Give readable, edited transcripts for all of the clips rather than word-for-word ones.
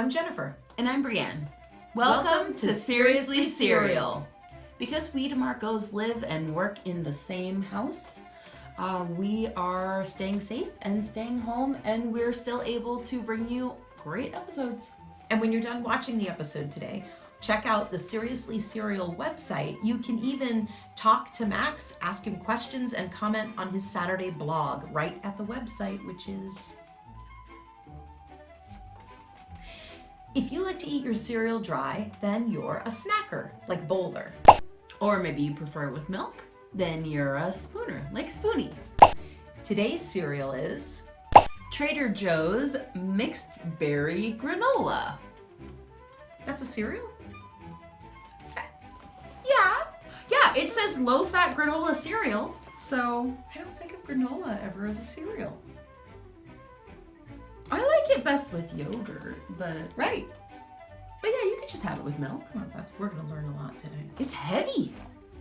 I'm Jennifer. And I'm Brienne. Welcome to Seriously Cereal. Because we DeMarcos live and work in the same house, we are staying safe and staying home, and we're still able to bring you great episodes. And when you're done watching the episode today, check out the Seriously Cereal website. You can even talk to Max, ask him questions, and comment on his Saturday blog right at the website, which is... If you like to eat your cereal dry, then you're a snacker, like Bowler. Or maybe you prefer it with milk, then you're a spooner, like Spoonie. Today's cereal is... Trader Joe's Mixed Berry Granola. That's a cereal? Yeah, it says low-fat granola cereal, so... I don't think of granola ever as a cereal. I like it best with yogurt, but... Right. But yeah, you could just have it with milk. Well, we're going to learn a lot today. It's heavy.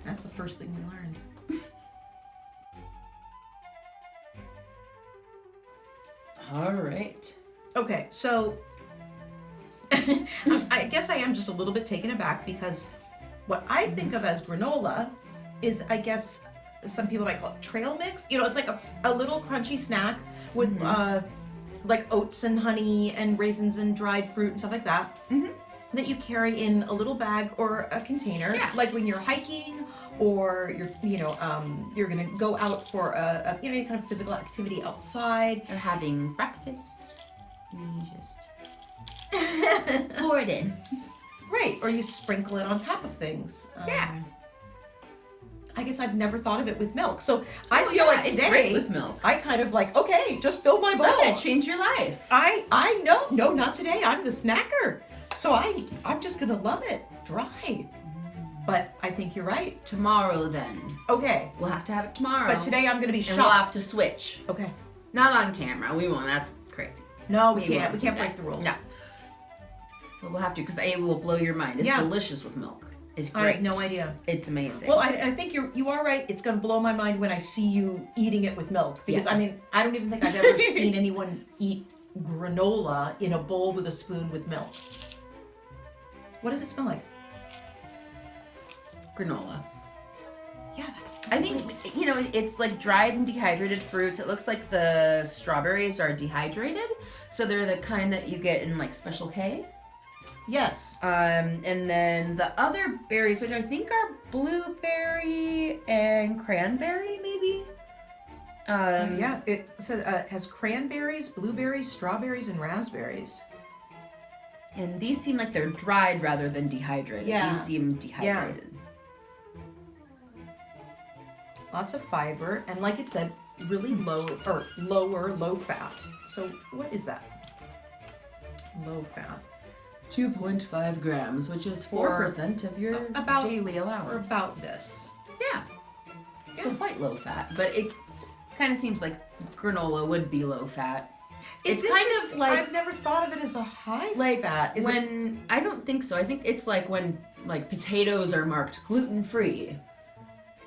That's the first thing we learned. All right. Okay, so I guess I am just a little bit taken aback because what I think of as granola is, I guess, some people might call it trail mix. You know, it's like a little crunchy snack with like oats and honey and raisins and dried fruit and stuff like that. That you carry in a little bag or a container, like when you're hiking or you're gonna go out for any kind of physical activity outside. Or having breakfast. And you just pour it in. Right, or you sprinkle it on top of things. I guess I've never thought of it with milk. So I feel like today, it's great with milk. I kind of like, okay, just fill my bowl. I'm gonna change your life. I know, no, not today. I'm the snacker. So I'm just gonna love it dry. But I think you're right. Tomorrow then. Okay. We'll have to have it tomorrow. But today I'm gonna be shocked. And we'll have to switch. Okay. Not on camera. We won't. That's crazy. No, we can't. We can't break the rules. No. But we'll have to because it will blow your mind. It's delicious with milk. It's great. I have no idea. It's amazing. Well, I think you are right. It's gonna blow my mind when I see you eating it with milk. Because I mean, I don't even think I've ever seen anyone eat granola in a bowl with a spoon with milk. What does it smell like? Granola. Yeah, that's I think, it's like dried and dehydrated fruits. It looks like the strawberries are dehydrated. So they're the kind that you get in like Special K. Yes. And then the other berries, which I think are blueberry and cranberry, maybe? Yeah, it says it has cranberries, blueberries, strawberries, and raspberries. And these seem like they're dried rather than dehydrated. Yeah. These seem dehydrated. Yeah. Lots of fiber, and like it said, really low fat. So what is that? Low fat. 2.5 grams, which is 4% of your daily allowance. For about this. Yeah. So quite low fat, but it kind of seems like granola would be low fat. It's kind of like I've never thought of it as a high fat. I don't think so. I think it's like when potatoes are marked gluten free.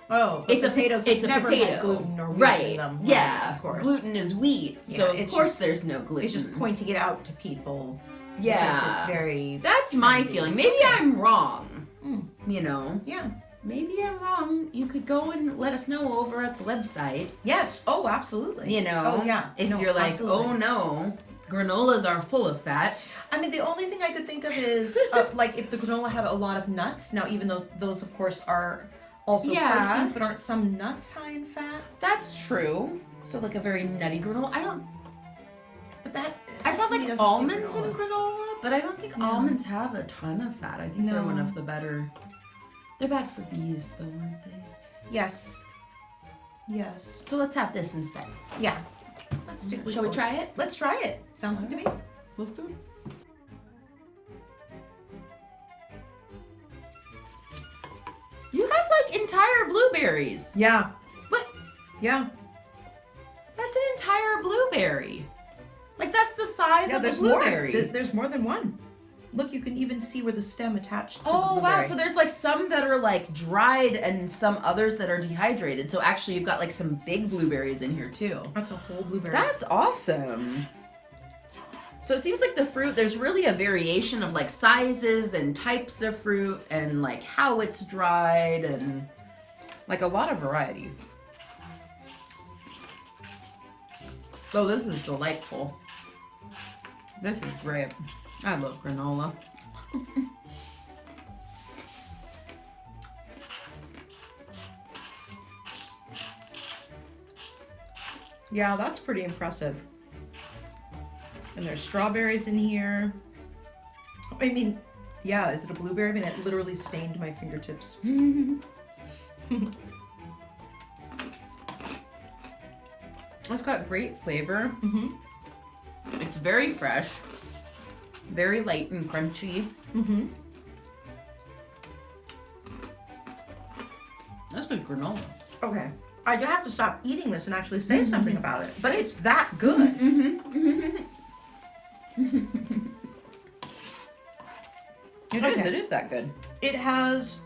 Oh, it's potatoes. It's a potato. Had gluten or wheat in them. Right, yeah, of course. Gluten is wheat, so of course there's no gluten. It's just pointing it out to people. Yeah, it's very. That's my feeling. Maybe I'm wrong. Yeah. Maybe I'm wrong. You could go and let us know over at the website. Yes. Oh, absolutely. Oh, yeah. If you're like, absolutely. Oh, no, granolas are full of fat. I mean, the only thing I could think of is, like, if the granola had a lot of nuts. Now, even though those, of course, are also proteins, but aren't some nuts high in fat? That's true. So, like, a very nutty granola. I felt like almonds in granola, but I don't think almonds have a ton of fat. I think they're one of the better... They're bad for bees, though, aren't they? Yes. Yes. So let's have this instead. Yeah. Let's stick with Shall we try it? Let's try it. Sounds good to me. Let's do it. You have, like, entire blueberries. Yeah. What? Yeah. That's an entire blueberry. Like, that's the size of a blueberry. There's more than one. Look, you can even see where the stem attached to the blueberry. wow, so there's like some that are like dried and some others that are dehydrated. So actually you've got like some big blueberries in here too. That's a whole blueberry. That's awesome. So it seems like the fruit, there's really a variation of like sizes and types of fruit and like how it's dried and like a lot of variety. Oh, this is delightful. This is great. I love granola. Yeah, that's pretty impressive. And there's strawberries in here. I mean, yeah, is it a blueberry? I mean, it literally stained my fingertips. It's got great flavor. Mm-hmm. It's very fresh, very light and crunchy. Mm-hmm. That's good granola. Okay. I do have to stop eating this and actually say something about it. But it's that good. It is that good. It has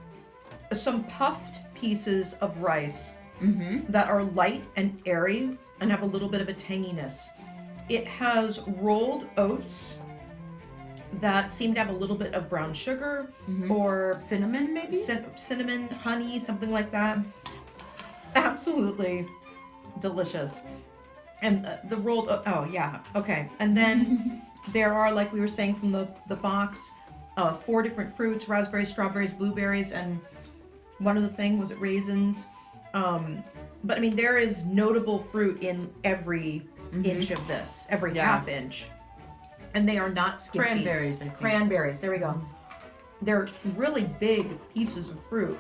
some puffed pieces of rice that are light and airy and have a little bit of a tanginess. It has rolled oats that seem to have a little bit of brown sugar or Cinnamon, maybe? Cinnamon, honey, something like that. Absolutely delicious. And the rolled, oh yeah, okay. And then there are, like we were saying from the box, 4 different fruits: raspberries, strawberries, blueberries, and one of the thing was it raisins. But I mean, there is notable fruit in every inch of this, every half inch. And they are not skimpy. Cranberries, I think. Cranberries, there we go. They're really big pieces of fruit.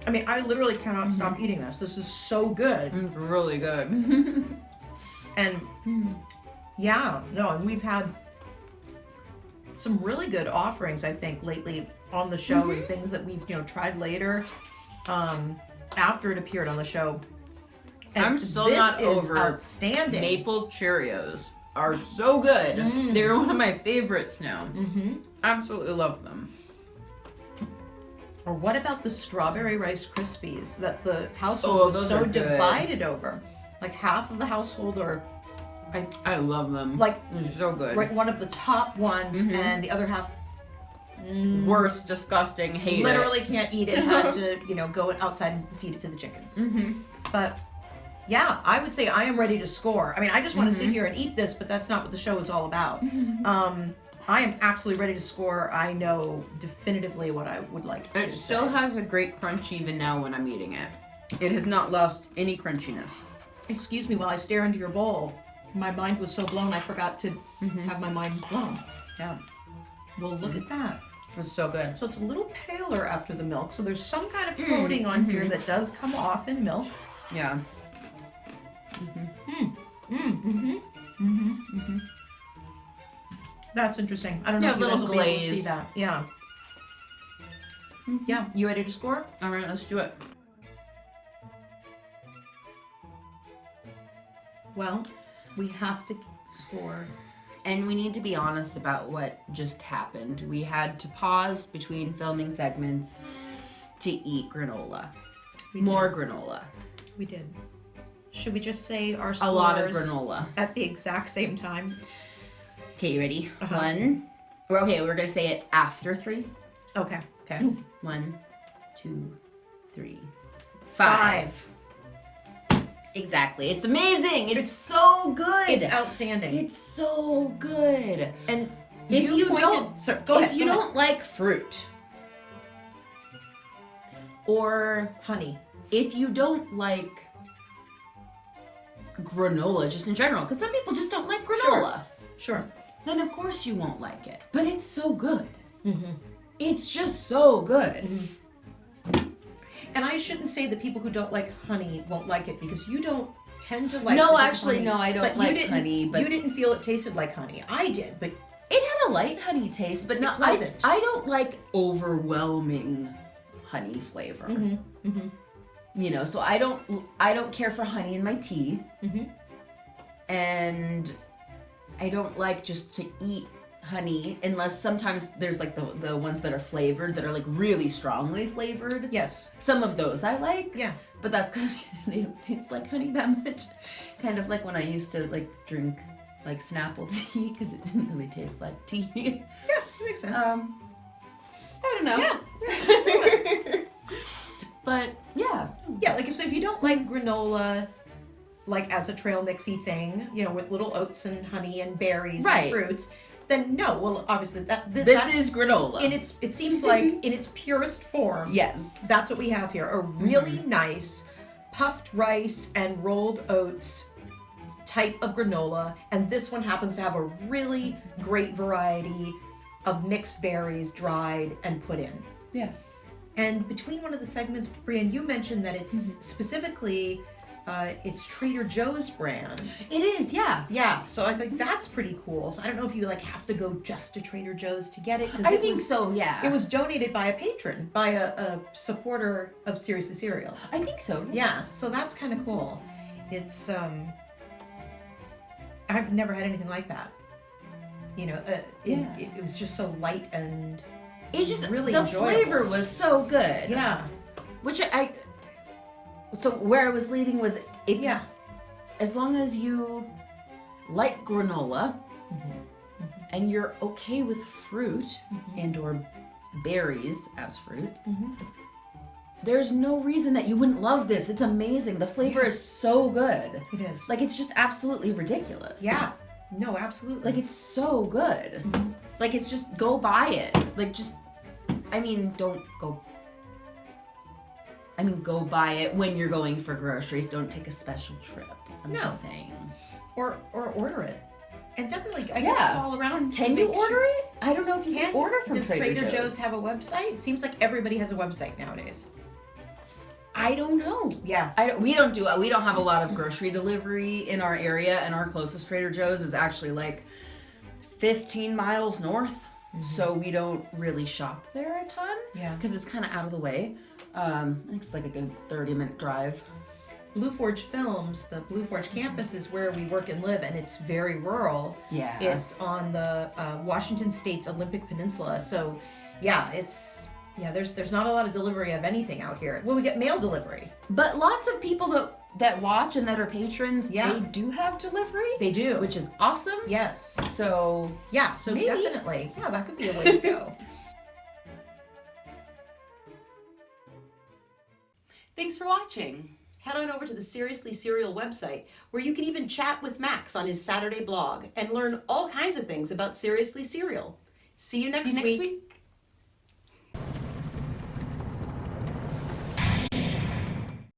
I mean, I literally cannot stop eating this. This is so good. It's really good. And yeah, no, and we've had some really good offerings, I think, lately on the show, and things that we've, tried later, after it appeared on the show. And I'm still this not is over outstanding. Maple Cheerios are so good. They're one of my favorites now. Absolutely love them. Or what about the strawberry Rice Krispies that the household was so divided over? Like half of the household are, I love them. like, they're so good. right, one of the top ones, and the other half Worst, disgusting, hate literally it. can't eat it. Had to, go outside and feed it to the chickens. But yeah, I would say I am ready to score. I mean, I just want to sit here and eat this, but that's not what the show is all about. I am absolutely ready to score. I know definitively what I would like to It still has a great crunch even now when I'm eating it. It has not lost any crunchiness. Excuse me while I stare into your bowl. My mind was so blown I forgot to have my mind blown. Yeah. Well, look at that. It's so good. So it's a little paler after the milk. So there's some kind of coating on here that does come off in milk. Yeah. That's interesting. I don't know Yeah, if you little guys will be able to glaze. see that. Yeah. Yeah. You ready to score? All right, let's do it. Well, we have to score. And we need to be honest about what just happened. We had to pause between filming segments to eat granola. More granola. We did. Should we just say our scores A lot of granola. at the exact same time? Okay, you ready? One. We're going to say it after 3. Okay. Okay. 1, 2, 3, 5. Exactly. It's amazing. It's so good. It's outstanding. It's so good. And If you pointed- don't, Sir, go ahead. if you don't like fruit, or honey. if you don't like granola just in general, because some people just don't like granola, Sure. then of course you won't like it. But it's so good. It's just so good. And I shouldn't say that people who don't like honey won't like it, because you don't tend to like. No, honey, actually, no, I don't but like you didn't, honey, but- you didn't feel it tasted like honey. I did, but It had a light honey taste, but not. Pleasant. I don't like overwhelming honey flavor. So I don't care for honey in my tea, and I don't like just to eat honey unless sometimes there's like the ones that are flavored that are like really strongly flavored. yes. Some of those I like. Yeah. But that's because they don't taste like honey that much. Kind of like when I used to like drink like Snapple tea because it didn't really taste like tea. Yeah, that makes sense. I don't know. Yeah. But yeah. Yeah, like so if you don't like granola like as a trail mixy thing, you know, with little oats and honey and berries Right. and fruits, then no. Well, obviously This that's is granola. it seems like in its purest form. Yes. That's what we have here. A really nice puffed rice and rolled oats type of granola, and this one happens to have a really great variety of mixed berries dried and put in. Yeah. And between one of the segments, Brian, you mentioned that it's specifically it's Trader Joe's brand. It is, yeah. Yeah, so I think that's pretty cool. So I don't know if you like have to go just to Trader Joe's to get it. 'Cause I think so, yeah. It was donated by a patron, by a supporter of Seriously Cereal. I think so. Yeah, so that's kind of cool. It's I've never had anything like that. You know, it was just so light and It just really the enjoyable. flavor was so good. Yeah. Which so where I was leading was as long as you like granola and you're okay with fruit and or berries as fruit, there's no reason that you wouldn't love this. It's amazing. The flavor is so good. It is. Like it's just absolutely ridiculous. Yeah. No, absolutely. Like it's so good. Like it's just go buy it. Like just go buy it when you're going for groceries. Don't take a special trip. I'm just saying. Or order it. And definitely, I guess, call around. Can you order it? I don't know if you can order from Does Trader Joe's have a website? It seems like everybody has a website nowadays. I don't know. Yeah. We don't have a lot of grocery delivery in our area, and our closest Trader Joe's is actually like 15 miles north. So we don't really shop there a ton. Yeah. Because it's kind of out of the way. I think it's like a good 30-minute drive. Blue Forge Films, the Blue Forge campus is where we work and live, and it's very rural. Yeah. It's on the Washington State's Olympic Peninsula. So, yeah, there's not a lot of delivery of anything out here. Well, we get mail delivery. But lots of people that watch and that are patrons, they do have delivery. They do. Which is awesome. Yes. So maybe. Definitely. Yeah, that could be a way to go. Thanks for watching. Head on over to the Seriously Cereal website, where you can even chat with Max on his Saturday blog and learn all kinds of things about Seriously Cereal. See you next week.